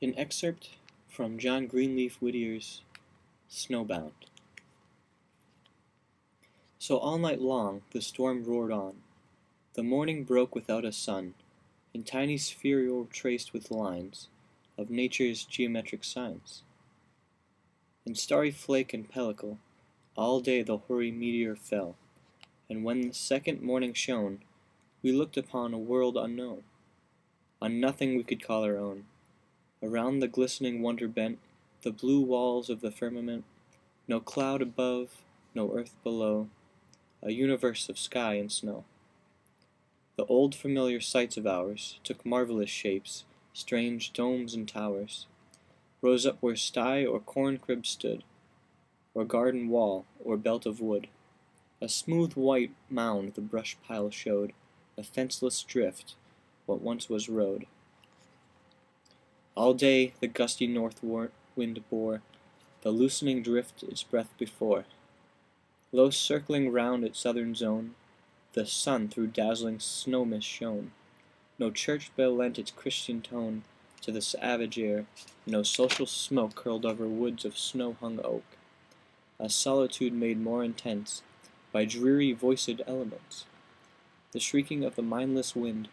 An excerpt from John Greenleafe Whittiers' Snowbound. So all night long the storm roared on. The morning broke without a sun, in tiny spherule traced with lines of nature's geometric signs. In starry flake and pellicle, all day the hoary meteor fell, and when the second morning shone, we looked upon a world unknown, on nothing we could call our own. Around the glistening wonder bent the blue walls of the firmament, no cloud above, no earth below, a universe of sky and snow. The old familiar sights of ours took marvelous shapes, strange domes and towers, rose up where sty or corn crib stood, or garden wall or belt of wood. A smooth white mound the brush pile showed, a fenceless drift, what once was road. All day the gusty north wind bore the loosening drift its breath before. Low circling round its southern zone, the sun through dazzling snow mist shone. No church bell lent its Christian tone to the savage air, no social smoke curled over woods of snow-hung oak. A solitude made more intense by dreary voiced elements. The shrieking of the mindless wind,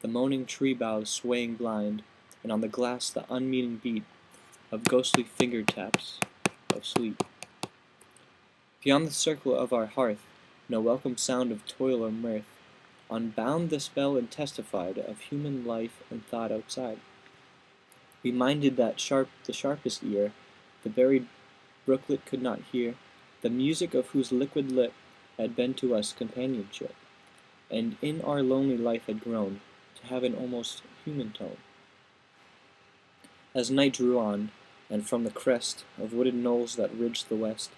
the moaning tree boughs swaying blind, and on the glass the unmeaning beat of ghostly finger taps of sleep. Beyond the circle of our hearth, no welcome sound of toil or mirth, unbound the spell and testified of human life and thought outside. We minded that the sharpest ear, the buried brooklet could not hear, the music of whose liquid lip had been to us companionship, and in our lonely life had grown to have an almost human tone. As night drew on, and from the crest of wooded knolls that ridged the west,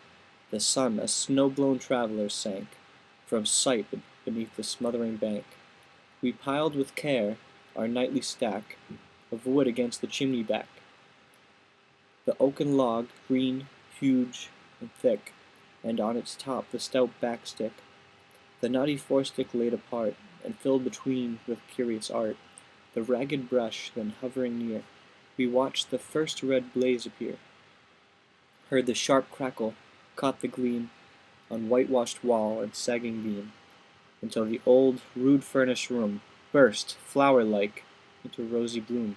the sun, a snow-blown traveler, sank from sight beneath the smothering bank. We piled with care our nightly stack of wood against the chimney back. The oaken log, green, huge, and thick, and on its top the stout backstick. The knotty forestick laid apart, and filled between with curious art. The ragged brush then hovering near, we watched the first red blaze appear, heard the sharp crackle, caught the gleam on whitewashed wall and sagging beam, until the old, rude furnace room burst, flower-like, into rosy bloom,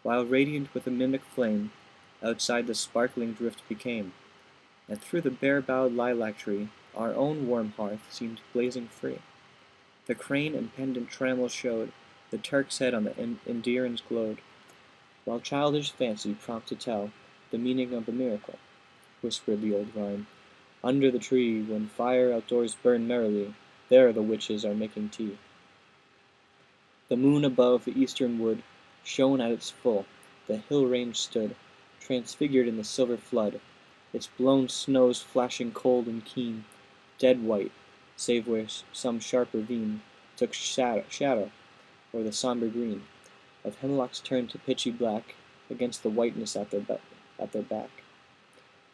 while radiant with a mimic flame, outside the sparkling drift became, and through the bare-boughed lilac tree our own warm hearth seemed blazing free. The crane and pendant trammel showed, the Turk's head on the endirons glowed, while childish fancy prompt to tell the meaning of the miracle, whispered the old rhyme. Under the tree, when fire outdoors burned merrily, there the witches are making tea. The moon above the eastern wood shone at its full, the hill range stood, transfigured in the silver flood, its blown snows flashing cold and keen, dead white, save where some sharp ravine took shadow, or the somber green of hemlocks turned to pitchy black against the whiteness at their back.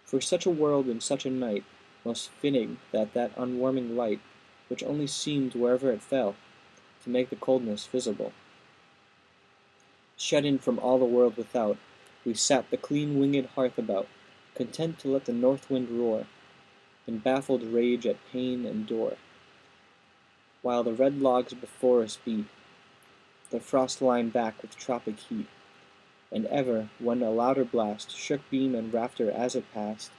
For such a world and such a night, most fitting that unwarming light, which only seemed wherever it fell, to make the coldness visible. Shut in from all the world without, we sat the clean-winged hearth about, content to let the north wind roar, in baffled rage at pane and door, while the red logs before us beat, the frost line back with tropic heat, and ever, when a louder blast shook beam and rafter as it passed,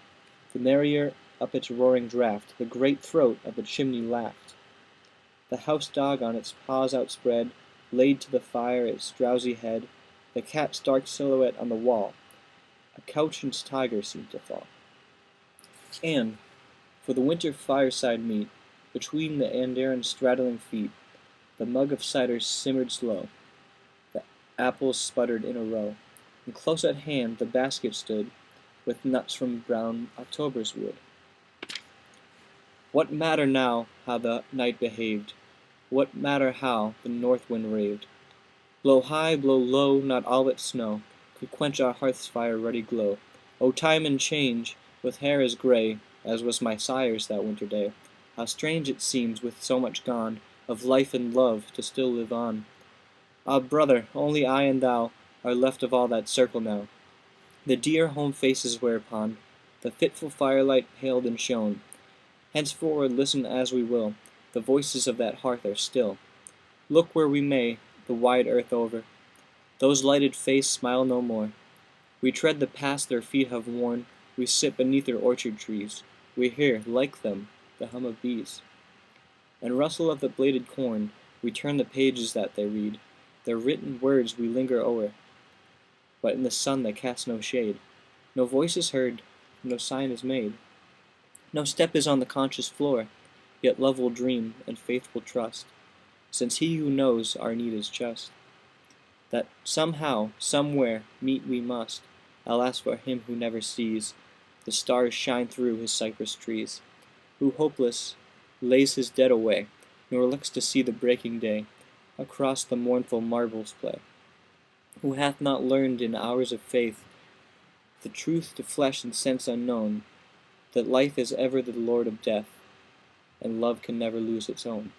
the merrier up its roaring draught the great throat of the chimney laughed. The house dog on its paws outspread laid to the fire its drowsy head, the cat's dark silhouette on the wall, a couchant tiger seemed to fall. And, for the winter fireside meat, between the andirons' straddling feet, the mug of cider simmered slow, the apples sputtered in a row, and close at hand the basket stood, with nuts from brown October's wood. What matter now how the night behaved? What matter how the north wind raved? Blow high, blow low, not all but snow could quench our hearth's fire ruddy glow. O time and change, with hair as gray as was my sire's that winter day, how strange it seems, with so much gone, of life and love to still live on. Ah, brother, only I and thou are left of all that circle now. The dear home faces whereupon the fitful firelight paled and shone. Henceforward listen as we will, the voices of that hearth are still. Look where we may, the wide earth over, those lighted faces smile no more. We tread the paths their feet have worn, we sit beneath their orchard trees, we hear, like them, the hum of bees, and rustle of the bladed corn. We turn the pages that they read, their written words we linger o'er, but in the sun they cast no shade. No voice is heard, no sign is made, no step is on the conscious floor, yet love will dream, and faith will trust, since he who knows our need is just, that somehow, somewhere, meet we must. Alas for him who never sees the stars shine through his cypress trees, who hopeless lays his dead away, nor looks to see the breaking day across the mournful marbles play, who hath not learned in hours of faith the truth to flesh and sense unknown, that life is ever the lord of death, and love can never lose its own.